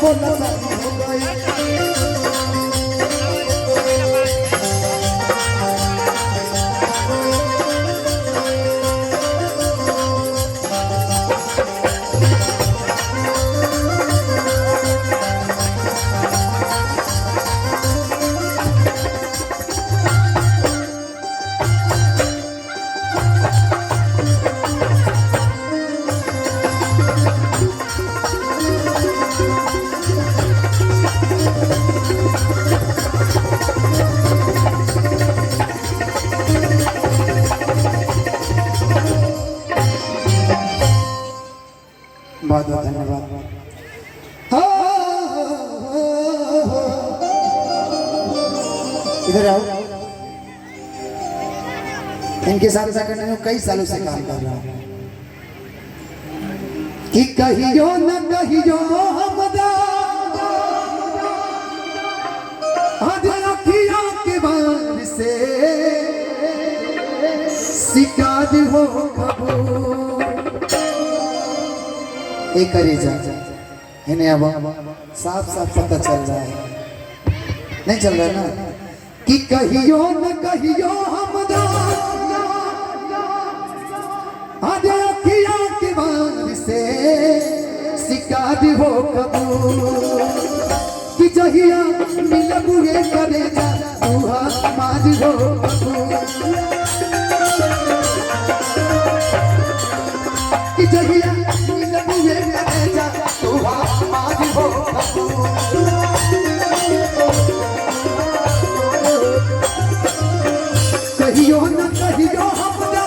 बोला शादी हो गई। बहुत बहुत धन्यवाद। इधर आओ। इनके साथ ऐसा करने में कई सालों से काम कर रहा हूं कि कहियो न कहियो हमदा आज अखियों के बार से शिकार हो कबूल एक करे जा इन्हें अब साफ साफ पता चल रहा है, नहीं चल रहा है ना कि कहियो न कहियो हमदा आज अखियों के बार से शिकार हो कबूल कि जहिया मिलबुए करे जा तुहा माज हो कबूल कि जहिया मिलबुए करे जा तुहा माज हो कबूल कहियो न कहियो हमरा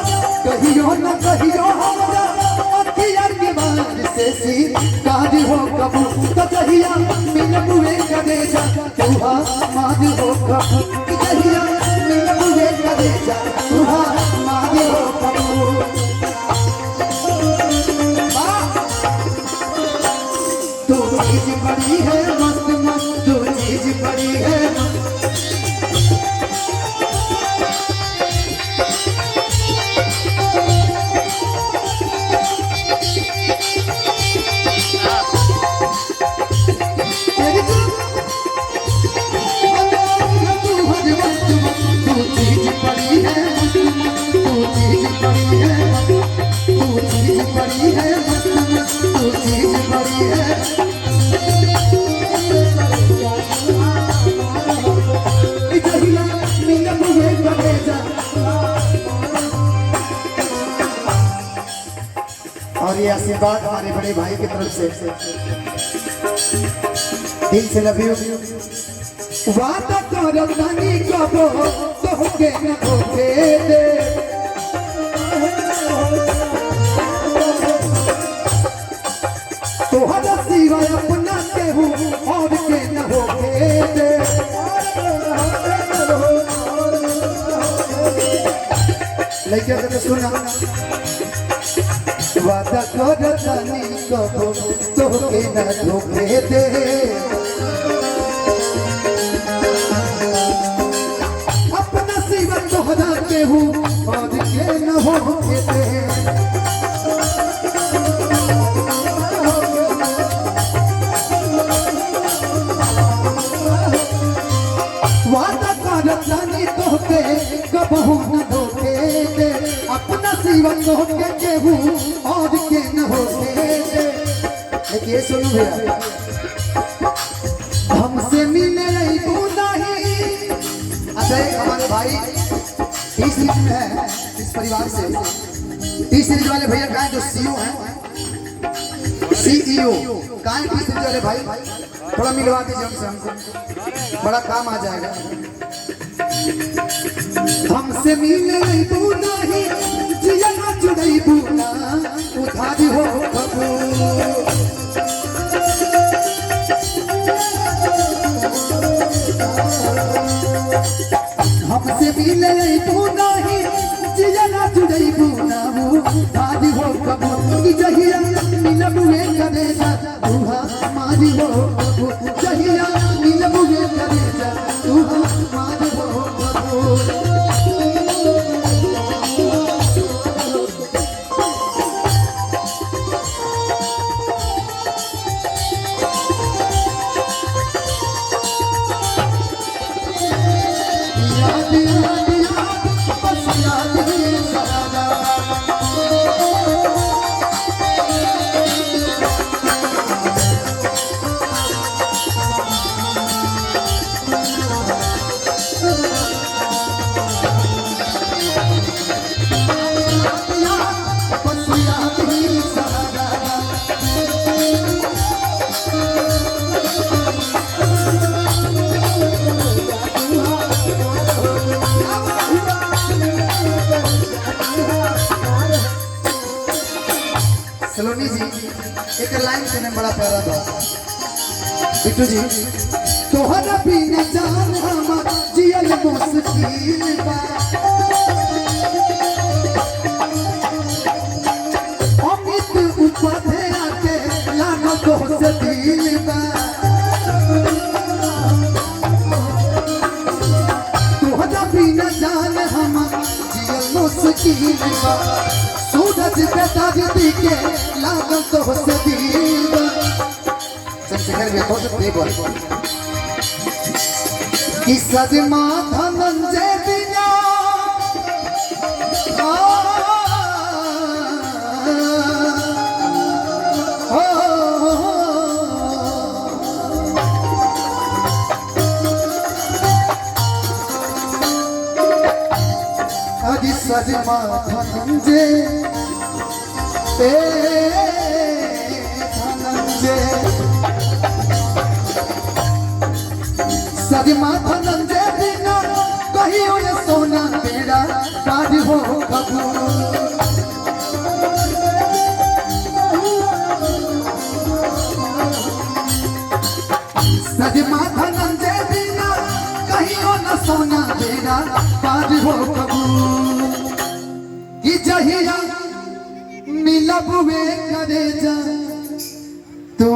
कहियो न कहियो हमरा अखियार के बार से शिकार हो कबूल तो जहिया मिलबुए करे जा तुहा माज हो कबूल कि जहिया मिलबुए करे जा तुहा माज हो कबूल तू चीज बड़ी है मस्त मस्त तू चीज बड़ी है और ये आशीर्वाद हमारे बड़े भाई की तरफ से दिल से लव यू। वादा करो रानी कबो तो के न धोखे दे तोहरा सिवाय अपना केहू और के न होके दे लेकिन अगर सुना वादा कर रानी कबो तो के न धोखे दे अपना सिवा तोहरा केहू और के न होके दे वादा कर रानी तोहके कबहू न धोखे दे अपना सिवा तोहके केहू और के न होके दे। लेकिन ये सुनो भैया हमसे मिले नहीं तू नहीं। अच्छा एक हमारे भाई टी सीरीज में है इस परिवार से टी सीरीज वाले भैया कहा जो सीईओ हैं सीईओ कहा टी सीरीज वाले भाई थोड़ा मिलवा दीजिए हमसे हमको बड़ा काम आ जाएगा। हमसे मिले नहीं तू नहीं जिया जुड़ई बुना उधारी हो कबूल हमसे मिले नहीं तू नहीं जिया जुड़ई बुना उधारी हो कबूल कि जहिया मिलबुए करे जा तुहा मारी हो कबूल जहिया मिलबुए करे जा तुहा मारी हो कबूल एक लाइन सुने बड़ा प्यारा था बिट्टू जी। तोहरा बिना जान हमार जियल मुश्किल बा, अमित उपाध्याय के लागो तोहसे दिल बा। तोहरा बिना जान हमार जियल मुश्किल बा, सूरज पे ताज दिखे लागो तोहसे दिल बा। चंद्रशेखर भी बहुत देवर कि सजमा धनंजय बिना अरे सजमा धनंजय सजमा धनंजय बिना कहियो ये सोना तेरा काज हो कबू। सजमा धनंजय बिना कहियो न सोना तेरा काज हो कबू। कि जहिया मिलबुए करे जा तू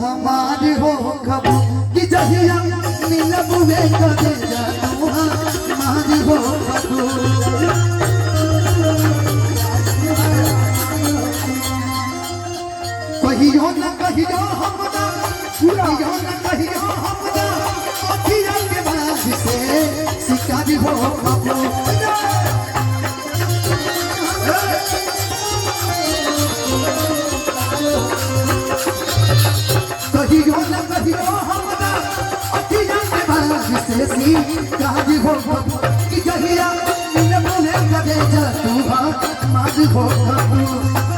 हमार हो कबू। कि जहिया मिलबुए करे जा तू हमार हो कबू। कहियो न कहियो हमरा, कहियो न कहियो हमरा, अखिया के बाज से शिकारी हो कबू। कहियो न कहियो हमरा अखिया के बाज से शिकारी हो कबू। कि जहिया मिलबुए करे जा तू हमार हो कबू।